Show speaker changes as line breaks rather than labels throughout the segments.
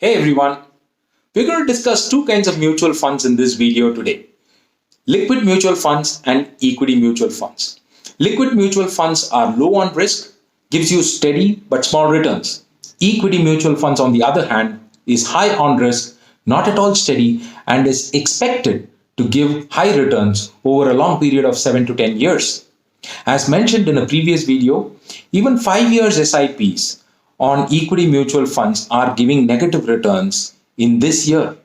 Hey everyone, we're going to discuss two kinds of mutual funds in this video today. Liquid mutual funds and equity mutual funds. Liquid mutual funds are low on risk, gives you steady but small returns. Equity mutual funds on the other hand is high on risk, not at all steady and is expected to give high returns over a long period of 7 to 10 years. As mentioned in a previous video, even 5 years SIPs on equity mutual funds are giving negative returns in this year.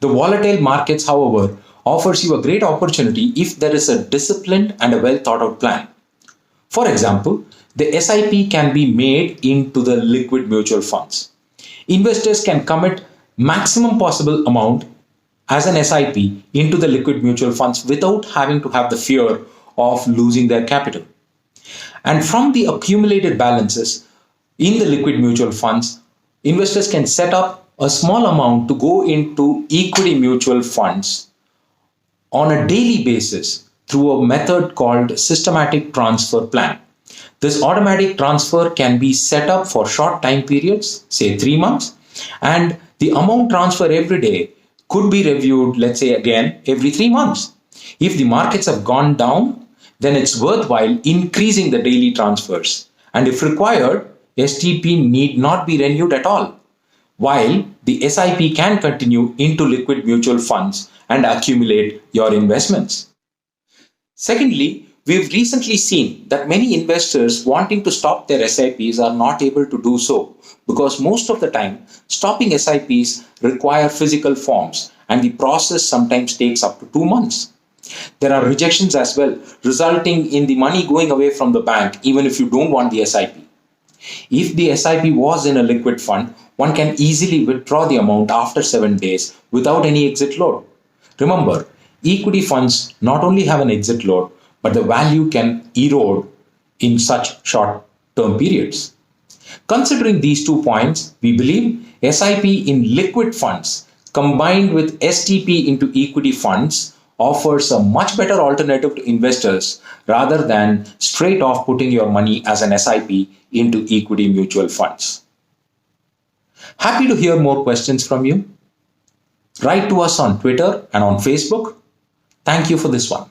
The volatile markets, however, offers you a great opportunity if there is a disciplined and a well thought out plan. For example, the SIP can be made into the liquid mutual funds. Investors can commit maximum possible amount as an SIP into the liquid mutual funds without having to have the fear of losing their capital. And from the accumulated balances, in the liquid mutual funds, investors can set up a small amount to go into equity mutual funds on a daily basis through a method called systematic transfer plan. This automatic transfer can be set up for short time periods, say 3 months, and the amount transfer every day could be reviewed, let's say again, every 3 months. If the markets have gone down, then it's worthwhile increasing the daily transfers. And if required, STP need not be renewed at all, while the SIP can continue into liquid mutual funds and accumulate your investments. Secondly, we've recently seen that many investors wanting to stop their SIPs are not able to do so because most of the time, stopping SIPs require physical forms and the process sometimes takes up to 2 months. There are rejections as well, resulting in the money going away from the bank even if you don't want the SIP. If the SIP was in a liquid fund, one can easily withdraw the amount after 7 days without any exit load. Remember, equity funds not only have an exit load, but the value can erode in such short-term periods. Considering these 2 points, we believe SIP in liquid funds combined with STP into equity funds offers a much better alternative to investors rather than straight off putting your money as an SIP into equity mutual funds. Happy to hear more questions from you. Write to us on Twitter and on Facebook. Thank you for this one.